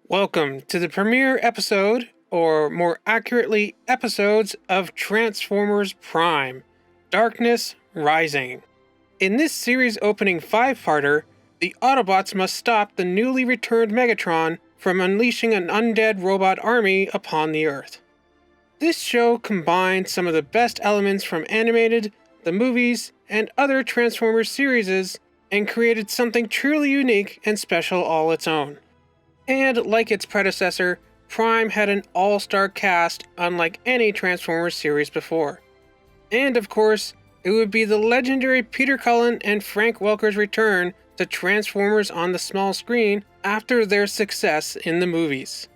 Welcome to the premiere episode, or more accurately, episodes of Transformers Prime, Darkness Rising. In this series opening 5-parter, the Autobots must stop the newly returned Megatron from unleashing an undead robot army upon the Earth. This show combined some of the best elements from animated, the movies, and other Transformers series, and created something truly unique and special all its own. And like its predecessor, Prime had an all-star cast unlike any Transformers series before. And of course, it would be the legendary Peter Cullen and Frank Welker's return to Transformers on the small screen after their success in the movies.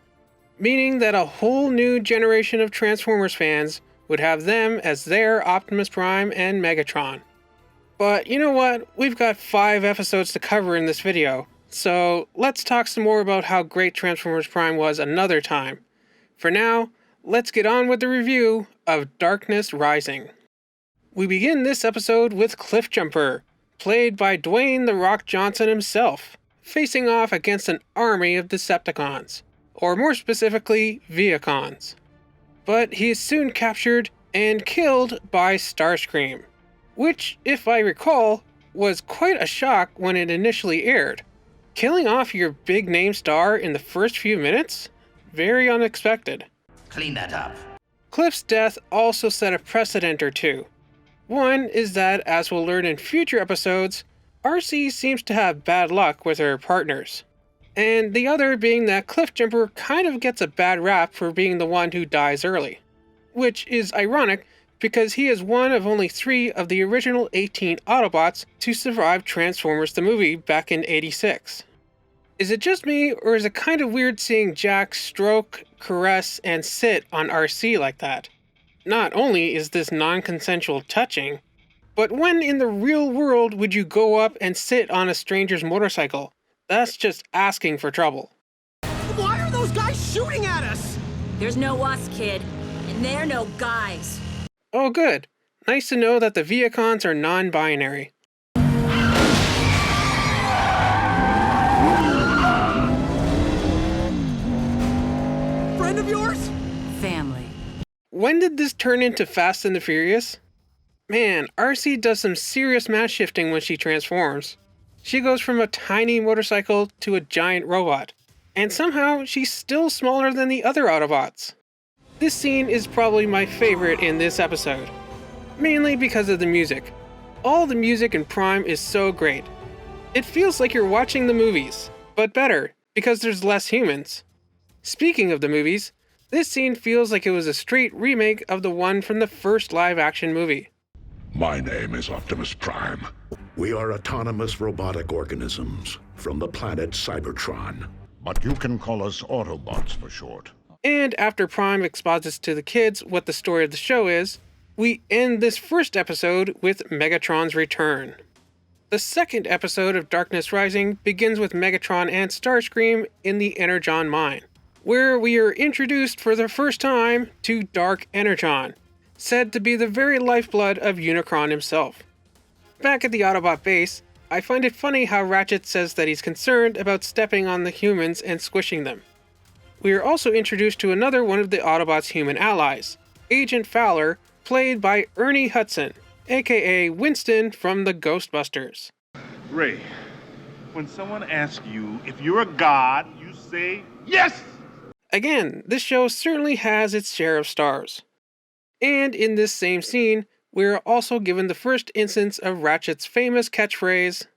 Meaning that a whole new generation of Transformers fans would have them as their Optimus Prime and Megatron. But you know what? We've got 5 episodes to cover in this video. So let's talk some more about how great Transformers Prime was another time. For now, let's get on with the review of Darkness Rising. We begin this episode with Cliffjumper, played by Dwayne "The Rock" Johnson himself, facing off against an army of Decepticons, or more specifically, Viacons. But he is soon captured and killed by Starscream, which, if I recall, was quite a shock when it initially aired. Killing off your big-name star in the first few minutes? Very unexpected. Clean that up. Cliff's death also set a precedent or two. One is that, as we'll learn in future episodes, RC seems to have bad luck with her partners. And the other being that Cliffjumper kind of gets a bad rap for being the one who dies early. Which is ironic, because he is one of only 3 of the original 18 Autobots to survive Transformers the movie back in '86. Is it just me, or is it kind of weird seeing Jack stroke, caress, and sit on RC like that? Not only is this non-consensual touching, but when in the real world would you go up and sit on a stranger's motorcycle? That's just asking for trouble. Why are those guys shooting at us? There's no us, kid, and they're no guys. Oh good. Nice to know that the Viacons are non-binary. Friend of yours? Family. When did this turn into Fast and the Furious? Man, RC does some serious mass shifting when she transforms. She goes from a tiny motorcycle to a giant robot. And somehow, she's still smaller than the other Autobots. This scene is probably my favorite in this episode. Mainly because of the music. All the music in Prime is so great. It feels like you're watching the movies, but better, because there's less humans. Speaking of the movies, this scene feels like it was a straight remake of the one from the first live-action movie. My name is Optimus Prime. We are autonomous robotic organisms from the planet Cybertron. But you can call us Autobots for short. And after Prime exposits to the kids what the story of the show is, we end this first episode with Megatron's return. The second episode of Darkness Rising begins with Megatron and Starscream in the Energon mine, where we are introduced for the first time to Dark Energon, said to be the very lifeblood of Unicron himself. Back at the Autobot base, I find it funny how Ratchet says that he's concerned about stepping on the humans and squishing them. We are also introduced to another one of the Autobots' human allies, Agent Fowler, played by Ernie Hudson, aka Winston from the Ghostbusters. Ray, when someone asks you if you're a god, you say yes! Again, this show certainly has its share of stars. And in this same scene, we are also given the first instance of Ratchet's famous catchphrase,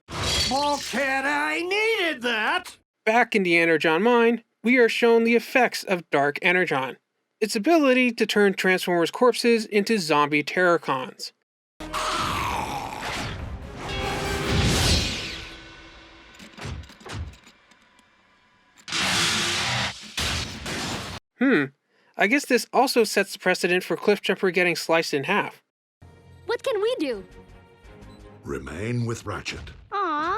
Bulkhead, I needed that! Back in the Energon mine, we are shown the effects of Dark Energon, its ability to turn Transformers corpses into zombie Terrorcons. I guess this also sets the precedent for Cliffjumper getting sliced in half. What can we do? Remain with Ratchet. Aww.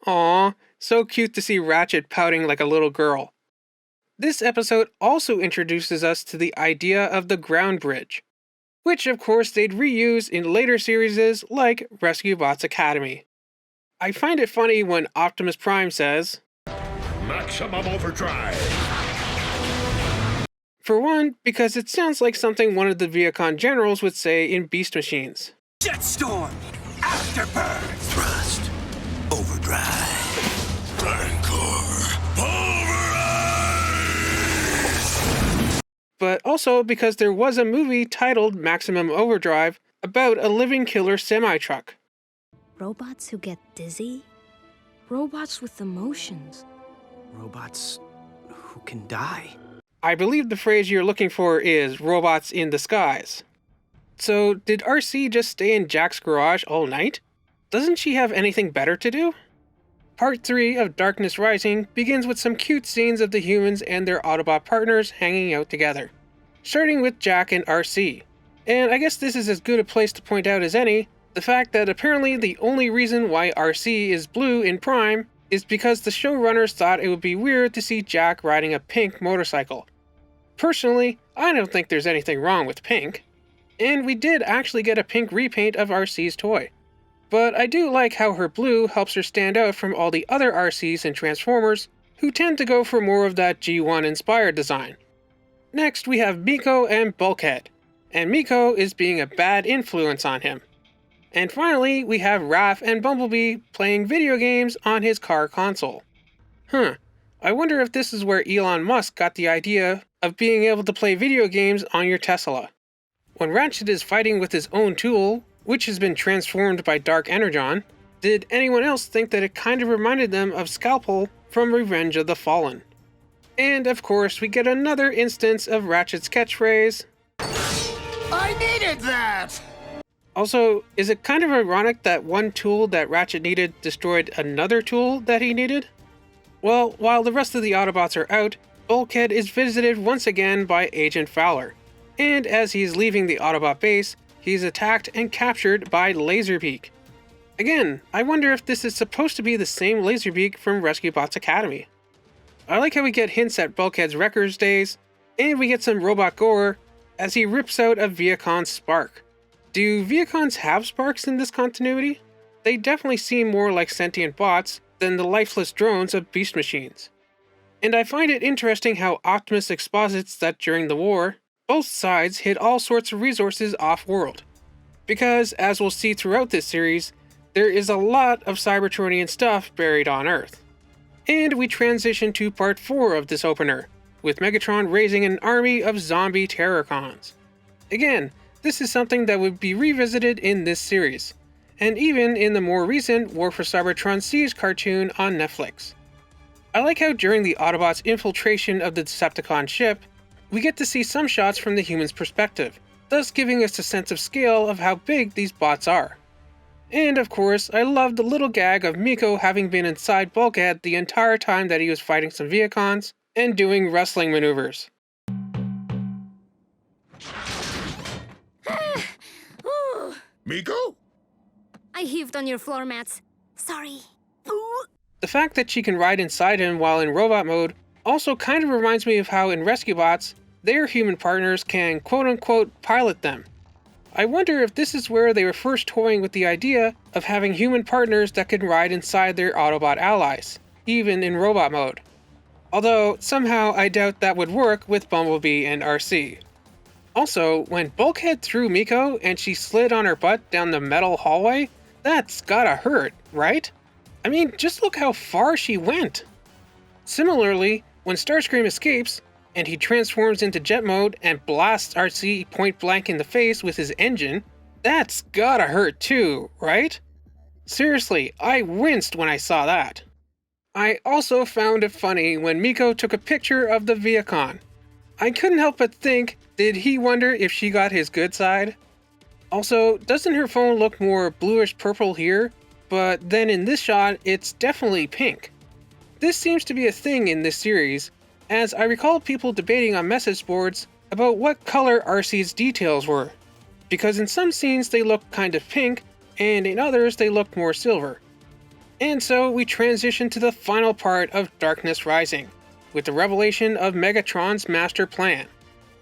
Aww, so cute to see Ratchet pouting like a little girl. This episode also introduces us to the idea of the ground bridge, which of course they'd reuse in later series like Rescue Bots Academy. I find it funny when Optimus Prime says, Maximum overdrive! for one, because it sounds like something one of the Viacon generals would say in Beast Machines. Jetstorm! Afterbird! Thrust. Overdrive. Rancor. Pulverize! But also because there was a movie titled Maximum Overdrive about a living killer semi-truck. Robots who get dizzy? Robots with emotions. Robots who can die. I believe the phrase you're looking for is robots in disguise. So, did RC just stay in Jack's garage all night? Doesn't she have anything better to do? Part 3 of Darkness Rising begins with some cute scenes of the humans and their Autobot partners hanging out together, starting with Jack and RC. And I guess this is as good a place to point out as any, the fact that apparently the only reason why RC is blue in Prime is because the showrunners thought it would be weird to see Jack riding a pink motorcycle. Personally, I don't think there's anything wrong with pink. And we did actually get a pink repaint of RC's toy. But I do like how her blue helps her stand out from all the other RCs and Transformers, who tend to go for more of that G1 inspired design. Next we have Miko and Bulkhead, and Miko is being a bad influence on him. And finally, we have Raph and Bumblebee playing video games on his car console. I wonder if this is where Elon Musk got the idea of being able to play video games on your Tesla. When Ratchet is fighting with his own tool, which has been transformed by Dark Energon, did anyone else think that it kind of reminded them of Scalpel from Revenge of the Fallen? And of course, we get another instance of Ratchet's catchphrase, I needed that! Also, is it kind of ironic that one tool that Ratchet needed destroyed another tool that he needed? Well, while the rest of the Autobots are out, Bulkhead is visited once again by Agent Fowler, and as he's leaving the Autobot base, he's attacked and captured by Laserbeak. Again, I wonder if this is supposed to be the same Laserbeak from Rescue Bots Academy. I like how we get hints at Bulkhead's Wreckers days, and we get some robot gore as he rips out a Viacon spark. Do Viacons have sparks in this continuity? They definitely seem more like sentient bots than the lifeless drones of Beast Machines. And I find it interesting how Optimus exposits that during the war, both sides hid all sorts of resources off-world. Because, as we'll see throughout this series, there is a lot of Cybertronian stuff buried on Earth. And we transition to part 4 of this opener, with Megatron raising an army of zombie Terrorcons. Again, this is something that would be revisited in this series, and even in the more recent War for Cybertron Siege cartoon on Netflix. I like how during the Autobots' infiltration of the Decepticon ship, we get to see some shots from the humans' perspective, thus giving us a sense of scale of how big these bots are. And of course, I love the little gag of Miko having been inside Bulkhead the entire time that he was fighting some Viacons and doing wrestling maneuvers. Miko? I heaved on your floor mats. Sorry. The fact that she can ride inside him while in robot mode also kind of reminds me of how in Rescue Bots, their human partners can quote-unquote pilot them. I wonder if this is where they were first toying with the idea of having human partners that can ride inside their Autobot allies, even in robot mode. Although, somehow I doubt that would work with Bumblebee and RC. Also, when Bulkhead threw Miko and she slid on her butt down the metal hallway, that's gotta hurt, right? I mean, just look how far she went. Similarly, when Starscream escapes, and he transforms into jet mode and blasts RC point blank in the face with his engine, that's gotta hurt too, right? Seriously, I winced when I saw that. I also found it funny when Miko took a picture of the Viacon. I couldn't help but think, did he wonder if she got his good side? Also, doesn't her phone look more bluish purple here? But then in this shot, it's definitely pink. This seems to be a thing in this series, as I recall people debating on message boards about what color RC's details were, because in some scenes they look kind of pink, and in others they look more silver. And so we transition to the final part of Darkness Rising, with the revelation of Megatron's master plan,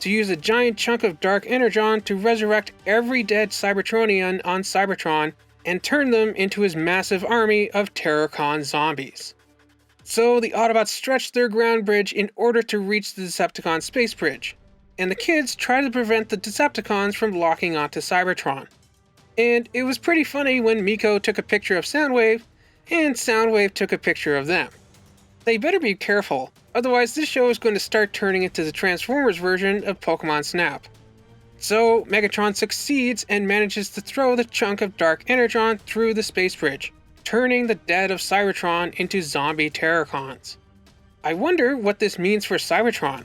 to use a giant chunk of Dark Energon to resurrect every dead Cybertronian on Cybertron and turn them into his massive army of Terrorcon zombies. So the Autobots stretch their ground bridge in order to reach the Decepticon space bridge, and the kids try to prevent the Decepticons from locking onto Cybertron. And it was pretty funny when Miko took a picture of Soundwave, and Soundwave took a picture of them. They better be careful, otherwise this show is going to start turning into the Transformers version of Pokemon Snap. So Megatron succeeds and manages to throw the chunk of Dark Energon through the space bridge, turning the dead of Cybertron into zombie Terrorcons. I wonder what this means for Cybertron.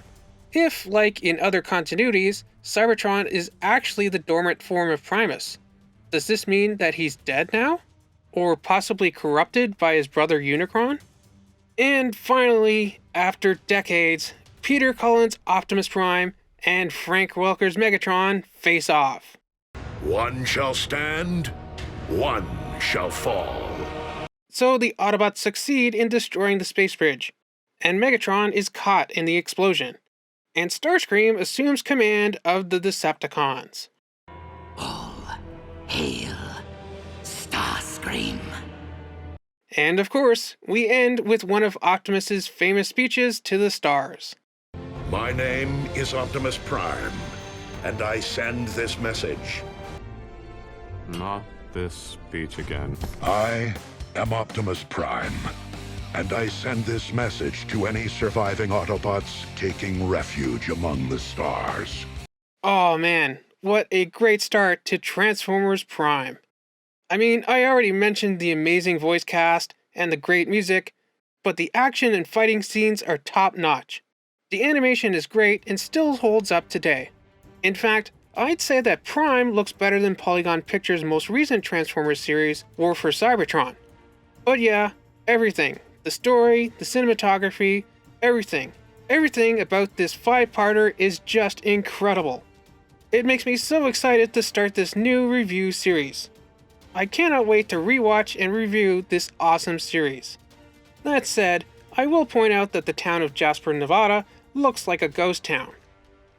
If, like in other continuities, Cybertron is actually the dormant form of Primus. Does this mean that he's dead now? Or possibly corrupted by his brother Unicron? And finally, after decades, Peter Cullen's Optimus Prime and Frank Welker's Megatron face off. One shall stand, one shall fall. So the Autobots succeed in destroying the space bridge, and Megatron is caught in the explosion, and Starscream assumes command of the Decepticons. All hail Starscream. And of course, we end with one of Optimus's famous speeches to the stars. My name is Optimus Prime, and I send this message. Not this speech again. I am Optimus Prime, and I send this message to any surviving Autobots taking refuge among the stars. Oh man, what a great start to Transformers Prime. I mean, I already mentioned the amazing voice cast and the great music, but the action and fighting scenes are top-notch. The animation is great and still holds up today. In fact, I'd say that Prime looks better than Polygon Pictures' most recent Transformers series, War for Cybertron. But yeah, everything. The story, the cinematography, everything. Everything about this 5-parter is just incredible. It makes me so excited to start this new review series. I cannot wait to rewatch and review this awesome series. That said, I will point out that the town of Jasper, Nevada looks like a ghost town.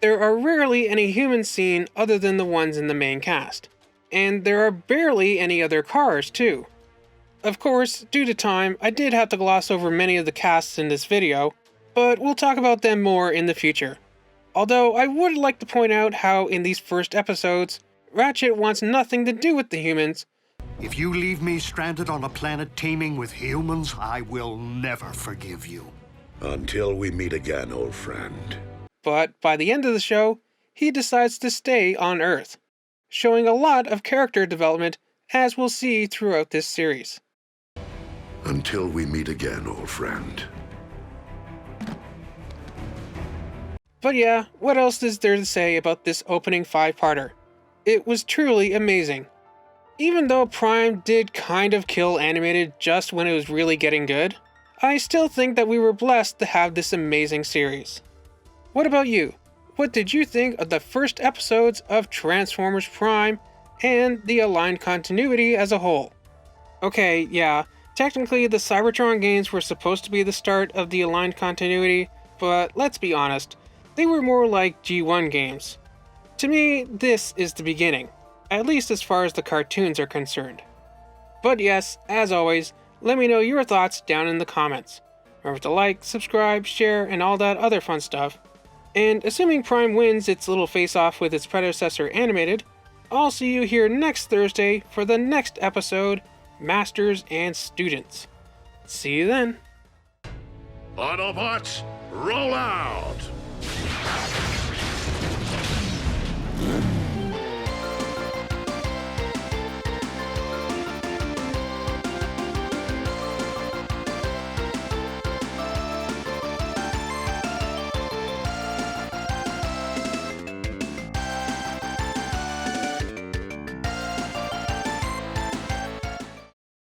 There are rarely any humans seen other than the ones in the main cast, and there are barely any other cars too. Of course, due to time, I did have to gloss over many of the casts in this video, but we'll talk about them more in the future. Although I would like to point out how in these first episodes, Ratchet wants nothing to do with the humans. If you leave me stranded on a planet teeming with humans, I will never forgive you. Until we meet again, old friend. But by the end of the show, he decides to stay on Earth, showing a lot of character development as we'll see throughout this series. Until we meet again, old friend. But yeah, what else is there to say about this opening 5-parter? It was truly amazing. Even though Prime did kind of kill animated just when it was really getting good, I still think that we were blessed to have this amazing series. What about you? What did you think of the first episodes of Transformers Prime and the aligned continuity as a whole? Okay, yeah, technically the Cybertron games were supposed to be the start of the aligned continuity, but let's be honest, they were more like G1 games. To me, this is the beginning, at least as far as the cartoons are concerned. But yes, as always, let me know your thoughts down in the comments. Remember to like, subscribe, share, and all that other fun stuff. And assuming Prime wins its little face-off with its predecessor animated, I'll see you here next Thursday for the next episode, Masters and Students. See you then. Autobots, roll out!